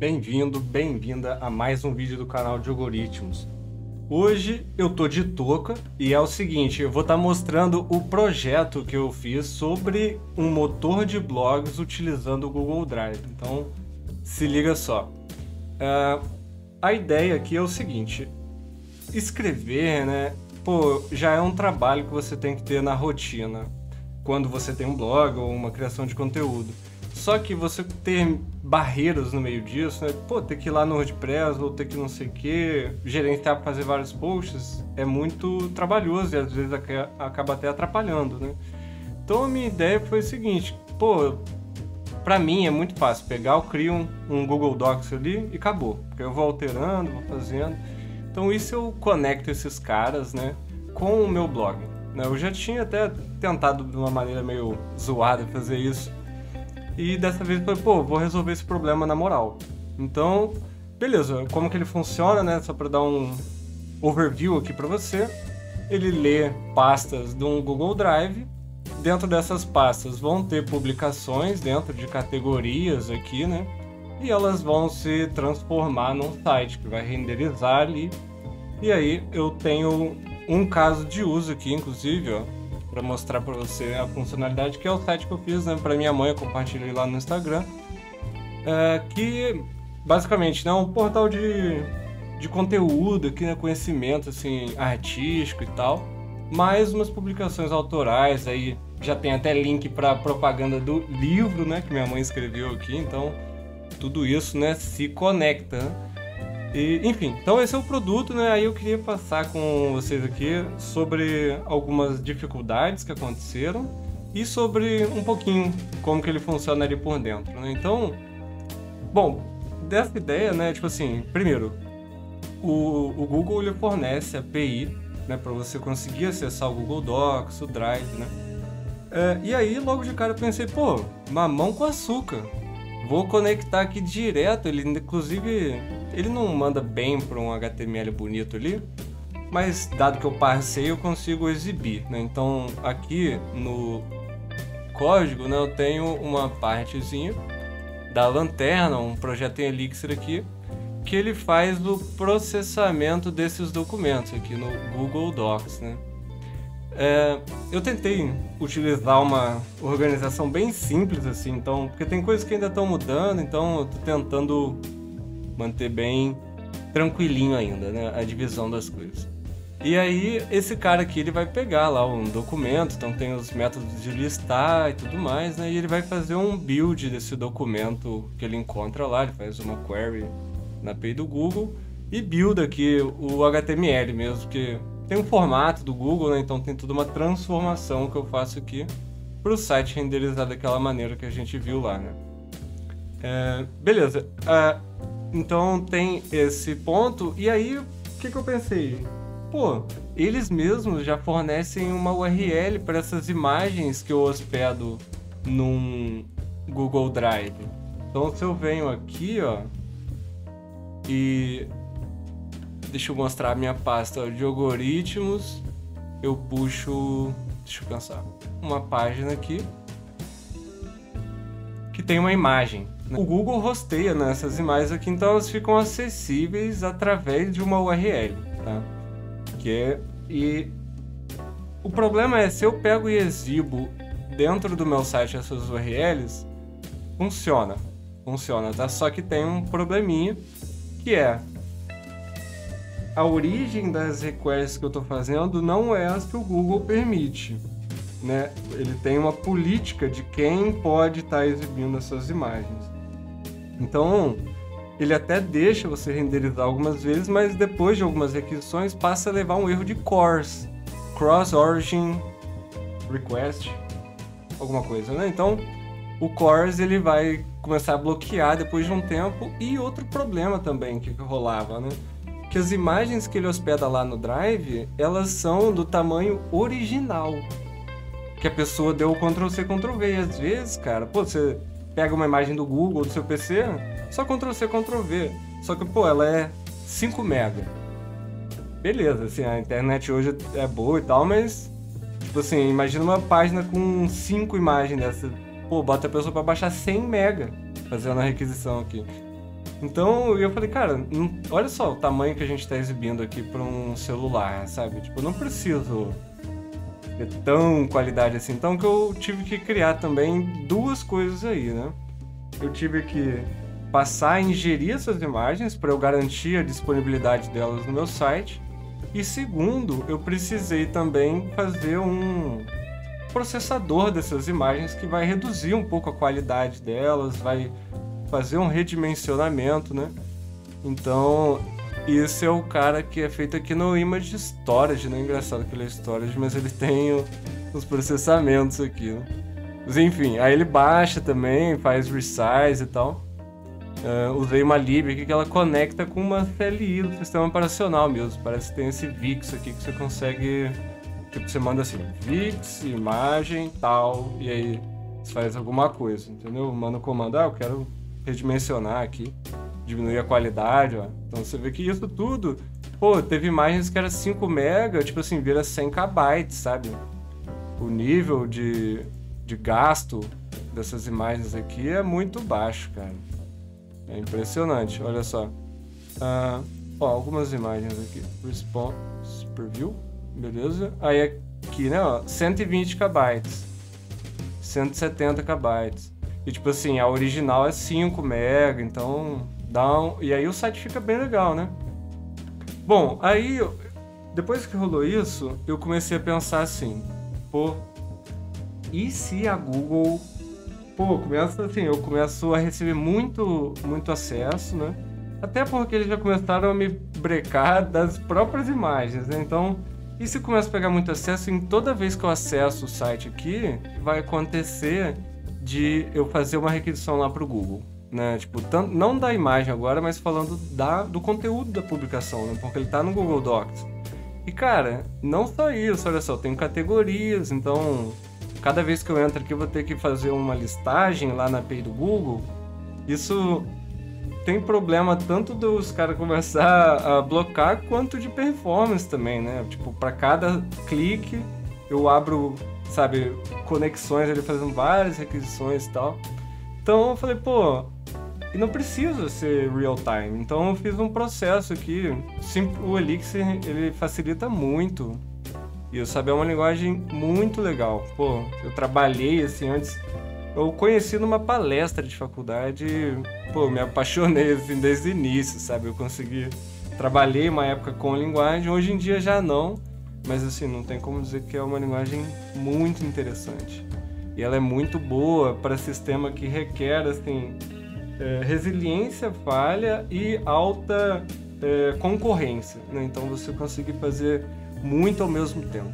Bem-vindo, bem-vinda a mais um vídeo do canal de algoritmos. Hoje eu tô de touca e é o seguinte, eu vou estar mostrando o projeto que eu fiz sobre um motor de blogs utilizando o Google Drive. Então, se liga só. A ideia aqui é o seguinte, escrever, né, já é um trabalho que você tem que ter na rotina, quando você tem um blog ou uma criação de conteúdo. Só que você ter barreiras no meio disso, né? Ter que ir lá no WordPress ou ter que não sei o que, gerenciar para fazer vários posts, é muito trabalhoso e às vezes acaba até atrapalhando, né? Então a minha ideia foi o seguinte, pra mim é muito fácil pegar, eu crio um Google Docs ali e acabou. Porque eu vou alterando, vou fazendo. Então isso eu conecto esses caras, né, com o meu blog. Eu já tinha até tentado de uma maneira meio zoada fazer isso. E dessa vez eu falei, vou resolver esse problema na moral. Então, beleza, como que ele funciona, né? Só para dar um overview aqui para você. Ele lê pastas de um Google Drive. Dentro dessas pastas vão ter publicações dentro de categorias aqui, né? E elas vão se transformar num site que vai renderizar ali. E aí eu tenho um caso de uso aqui, inclusive, ó, para mostrar para você a funcionalidade, que é o site que eu fiz, né, para minha mãe, eu compartilhei lá no Instagram, que basicamente é um portal de conteúdo aqui, né, conhecimento assim, artístico e tal, mais umas publicações autorais, aí já tem até link para propaganda do livro, né, que minha mãe escreveu aqui, então tudo isso, né, se conecta, né? E, enfim, então esse é o produto, né? Aí eu queria passar com vocês aqui sobre algumas dificuldades que aconteceram e sobre um pouquinho como que ele funciona ali por dentro, né? Então, bom, dessa ideia, né? Tipo assim, primeiro, o Google ele fornece API, né? Para você conseguir acessar o Google Docs, o Drive, né? E aí, logo de cara eu pensei, mamão com açúcar. Vou conectar aqui direto, ele inclusive, ele não manda bem para um HTML bonito ali, mas dado que eu passei eu consigo exibir, né? Então aqui no código, né, eu tenho uma partezinha da lanterna, um projeto em Elixir aqui, que ele faz o processamento desses documentos aqui no Google Docs, né? Eu tentei utilizar uma organização bem simples assim, então, porque tem coisas que ainda estão mudando, então eu tô tentando manter bem tranquilinho ainda, né, a divisão das coisas. E aí esse cara aqui ele vai pegar lá um documento, então tem os métodos de listar e tudo mais, né, e ele vai fazer um build desse documento que ele encontra lá, ele faz uma query na API do Google e build aqui o HTML mesmo, que tem um formato do Google, né? Então tem toda uma transformação que eu faço aqui para o site renderizar daquela maneira que a gente viu lá, né? Beleza. Então tem esse ponto. E aí, o que eu pensei? Eles mesmos já fornecem uma URL para essas imagens que eu hospedo num Google Drive. Então se eu venho aqui, ó, e deixa eu mostrar a minha pasta de algoritmos. Eu puxo, deixa eu pensar, uma página aqui que tem uma imagem. O Google hosteia nessas imagens aqui, então elas ficam acessíveis através de uma URL, tá? E o problema é, se eu pego e exibo dentro do meu site essas URLs, funciona, tá? Só que tem um probleminha, que é a origem das requests que eu estou fazendo não é as que o Google permite, né? Ele tem uma política de quem pode estar exibindo essas imagens. Então, ele até deixa você renderizar algumas vezes, mas depois de algumas requisições passa a levar um erro de CORS, Cross Origin Request, alguma coisa, né? Então, o CORS ele vai começar a bloquear depois de um tempo. E outro problema também que rolava, né? Que as imagens que ele hospeda lá no Drive, elas são do tamanho original, que a pessoa deu o Ctrl+C, Ctrl+V, e às vezes, cara, você pega uma imagem do Google, do seu PC, só Ctrl+C, Ctrl+V, só que, ela é 5 MB. Beleza, assim, a internet hoje é boa e tal, mas, tipo assim, imagina uma página com 5 imagens dessa, bota a pessoa pra baixar 100 MB, fazendo a requisição aqui. Então eu falei, cara, olha só o tamanho que a gente tá exibindo aqui para um celular, sabe? Tipo, eu não preciso ter tão qualidade assim. Então que eu tive que criar também duas coisas aí, né? Eu tive que passar a ingerir essas imagens para eu garantir a disponibilidade delas no meu site. E segundo, eu precisei também fazer um processador dessas imagens que vai reduzir um pouco a qualidade delas, vai fazer um redimensionamento, né? Então, esse é o cara que é feito aqui no Image Storage, né? Engraçado que ele é Storage, mas ele tem os processamentos aqui, né? Mas enfim, aí ele baixa também, faz resize e tal. Usei uma lib aqui que ela conecta com uma CLI do sistema operacional mesmo. Parece que tem esse VIX aqui que você consegue... Tipo, você manda assim, VIX, imagem, tal, e aí você faz alguma coisa, entendeu? Manda o comando, eu quero redimensionar aqui, diminuir a qualidade, ó. Então você vê que isso tudo, pô, teve imagens que era 5 MB, tipo assim, vira 100 KB, sabe? O nível de gasto dessas imagens aqui é muito baixo, cara. É impressionante, olha só. Algumas imagens aqui. Response Preview, beleza? Aí aqui, né, ó, 120 KB, 170 KB. E tipo assim, a original é 5 MB, então dá um... E aí o site fica bem legal, né? Bom, aí depois que rolou isso, eu comecei a pensar assim, pô, e se a Google... Pô, eu começo a receber muito acesso, né? Até porque eles já começaram a me brecar das próprias imagens, né? Então, e se começa a pegar muito acesso, em toda vez que eu acesso o site aqui, vai acontecer de eu fazer uma requisição lá pro Google, né? Tipo, não da imagem agora, mas falando do conteúdo da publicação, né? Porque ele tá no Google Docs. E, cara, não só isso, olha só, eu tenho categorias, então... Cada vez que eu entro aqui, eu vou ter que fazer uma listagem lá na API do Google. Isso tem problema tanto dos caras começar a blocar, quanto de performance também, né? Tipo, para cada clique, eu abro, sabe, conexões ali, fazendo várias requisições e tal. Então, eu falei, pô, e não precisa ser real time. Então, eu fiz um processo aqui. O Elixir, ele facilita muito. E eu sabia uma linguagem muito legal. Pô, eu trabalhei assim antes. Eu conheci numa palestra de faculdade e, pô, me apaixonei assim desde o início, sabe? Eu consegui. Trabalhei uma época com a linguagem, hoje em dia já não. Mas assim, não tem como dizer que é uma linguagem muito interessante. E ela é muito boa para sistema que requer, assim, resiliência, falha e alta concorrência, né? Então você consegue fazer muito ao mesmo tempo,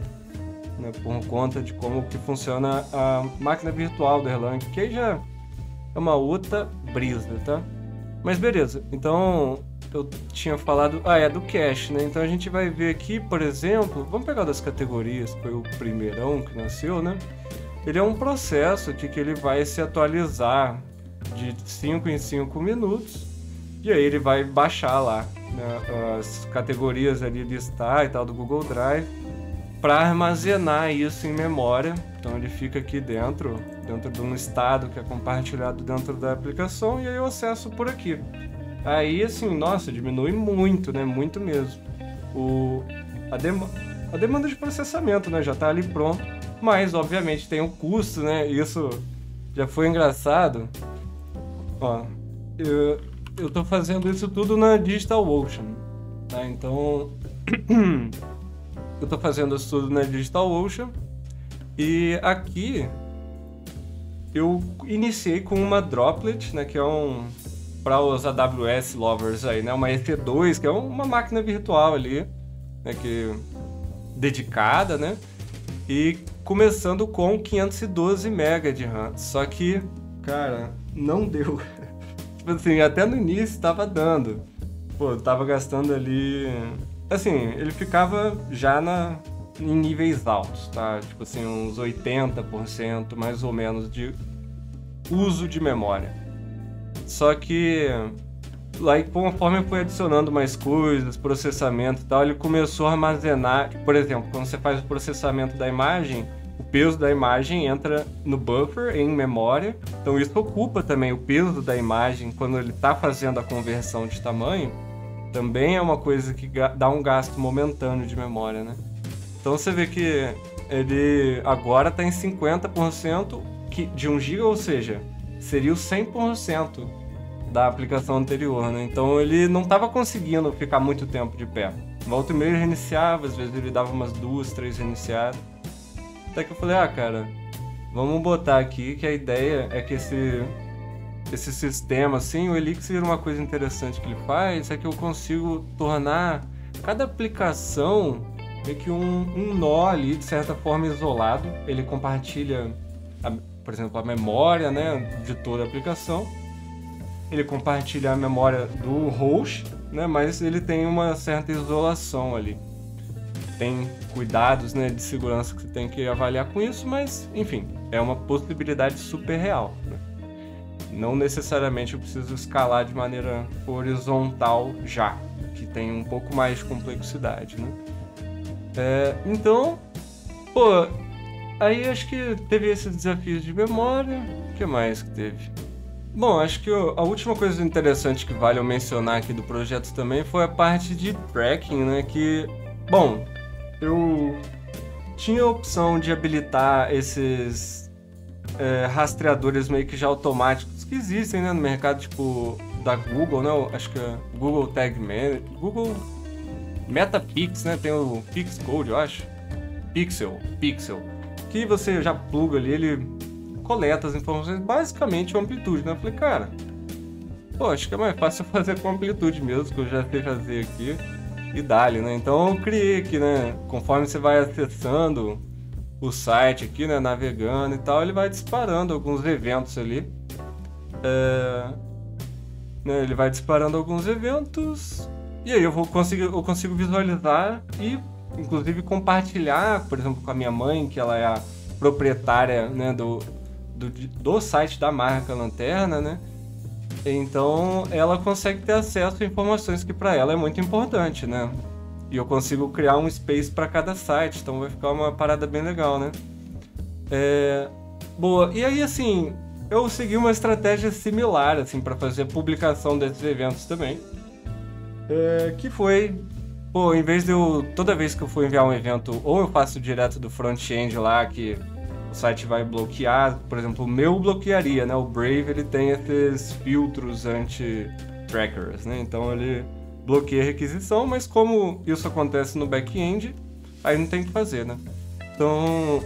né, por conta de como que funciona a máquina virtual do Erlang, que aí já é uma outra brisa, tá? Mas beleza, então eu tinha falado, é do cache, né? Então a gente vai ver aqui, por exemplo, vamos pegar das categorias, que foi o primeirão que nasceu, né? Ele é um processo aqui que ele vai se atualizar de 5 em 5 minutos, e aí ele vai baixar lá, né, as categorias ali, listar e tal do Google Drive, para armazenar isso em memória. Então ele fica aqui dentro de um estado que é compartilhado dentro da aplicação, e aí eu acesso por aqui. Aí assim, nossa, diminui muito, né, muito mesmo. A demanda de processamento, né, já está ali pronto, mas obviamente tem um custo, né, isso já foi engraçado. Ó, eu tô fazendo isso tudo na DigitalOcean, tá? Então, eu tô fazendo isso tudo na DigitalOcean e aqui eu iniciei com uma Droplet, né? Que é para os AWS lovers aí, né? Uma EC2, que é uma máquina virtual ali, né? Dedicada, né? E começando com 512 MB de RAM. Só que, cara, não deu. Assim, até no início tava dando. Pô, eu tava gastando ali... Assim, ele ficava já em níveis altos, tá? Tipo assim, uns 80% mais ou menos de uso de memória. Só que, lá, conforme eu fui adicionando mais coisas, processamento e tal, ele começou a armazenar... Por exemplo, quando você faz o processamento da imagem, o peso da imagem entra no buffer em memória, então isso ocupa também o peso da imagem quando ele está fazendo a conversão de tamanho, também é uma coisa que dá um gasto momentâneo de memória, né? Então você vê que ele agora está em 50% de 1 GB, ou seja, seria o 100% da aplicação anterior, né? Então ele não estava conseguindo ficar muito tempo de pé. Volta e meia ele reiniciava, às vezes ele dava umas 2, 3 reiniciadas. Até que eu falei, cara, vamos botar aqui que a ideia é que esse sistema, assim, o Elixir, uma coisa interessante que ele faz é que eu consigo tornar cada aplicação meio que um nó ali, de certa forma, isolado. Ele compartilha, por exemplo, a memória, né, de toda a aplicação. Ele compartilha a memória do host, né, mas ele tem uma certa isolação ali. Tem cuidados, né, de segurança que você tem que avaliar com isso, mas, enfim, é uma possibilidade super real, né? Não necessariamente eu preciso escalar de maneira horizontal já, que tem um pouco mais de complexidade, né? Então, pô, aí acho que teve esses desafios de memória. O que mais que teve? Bom, acho que a última coisa interessante que vale eu mencionar aqui do projeto também foi a parte de tracking, né? Que, bom, eu tinha a opção de habilitar esses rastreadores meio que já automáticos que existem, né, no mercado, tipo da Google, né? Acho que é Google Tag Manager, Google Metapix, né? Tem o Pixcode, eu acho. Pixel, que você já pluga ali, ele coleta as informações, basicamente a amplitude, né? Eu falei, cara, pô, acho que é mais fácil fazer com amplitude mesmo, que eu já sei fazer aqui, e dali, né? Então eu criei aqui, né? Conforme você vai acessando o site aqui, né? Navegando e tal, ele vai disparando alguns eventos ali. Né, ele vai disparando alguns eventos, e aí eu consigo visualizar e, inclusive, compartilhar, por exemplo, com a minha mãe, que ela é a proprietária, né, do site da marca Lanterna, né? Então ela consegue ter acesso a informações que para ela é muito importante, né? E eu consigo criar um space para cada site, então vai ficar uma parada bem legal, né? Boa, e aí assim, eu segui uma estratégia similar, assim, para fazer a publicação desses eventos também. Que foi, pô, em vez de toda vez que eu for enviar um evento, ou eu faço direto do front-end lá, que o site vai bloquear, por exemplo, o meu bloquearia, né? O Brave, ele tem esses filtros anti-trackers, né? Então ele bloqueia a requisição, mas como isso acontece no back-end, aí não tem o que fazer, né? Então,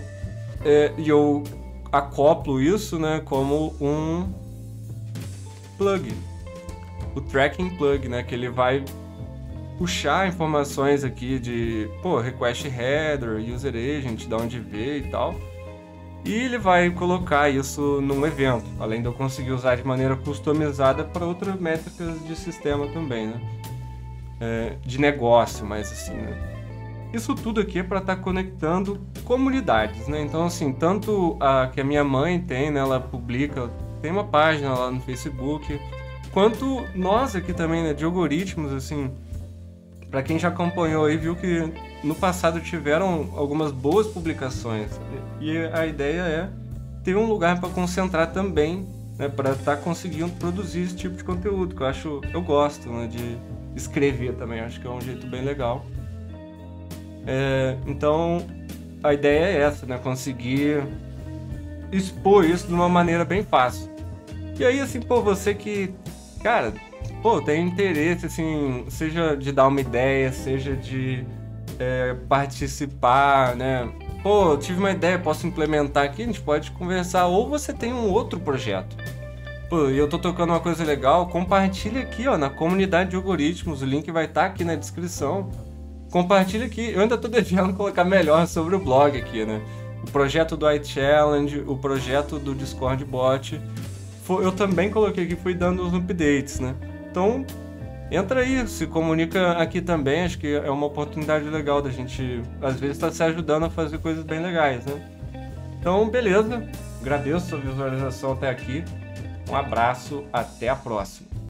e eu acoplo isso, né, como um plug, o tracking plug, né, que ele vai puxar informações aqui de, request header, user agent, de onde veio e tal, e ele vai colocar isso num evento, além de eu conseguir usar de maneira customizada para outras métricas de sistema também, né, de negócio, mais assim, né. Isso tudo aqui é para estar conectando comunidades, né? Então, assim, tanto a que a minha mãe tem, né? Ela publica, tem uma página lá no Facebook, quanto nós aqui também, né? De algoritmos, assim, para quem já acompanhou aí, viu que no passado tiveram algumas boas publicações. E a ideia é ter um lugar para concentrar também, né? Para estar conseguindo produzir esse tipo de conteúdo, que eu gosto, né? De escrever também, acho que é um jeito bem legal. Então a ideia é essa, né? Conseguir expor isso de uma maneira bem fácil. E aí, assim, você que, cara, tem interesse, assim, seja de dar uma ideia, seja de participar, né? Eu tive uma ideia, posso implementar aqui, a gente pode conversar. Ou você tem um outro projeto. E eu tô tocando uma coisa legal, compartilha aqui, ó, na comunidade de algoritmos, o link vai estar aqui na descrição. Compartilha aqui, eu ainda tô devendo colocar melhor sobre o blog aqui, né? O projeto do iChallenge, o projeto do Discord Bot, eu também coloquei aqui, fui dando os updates, né? Então, entra aí, se comunica aqui também, acho que é uma oportunidade legal da gente, às vezes, estar se ajudando a fazer coisas bem legais, né? Então, beleza, agradeço a sua visualização até aqui, um abraço, até a próxima.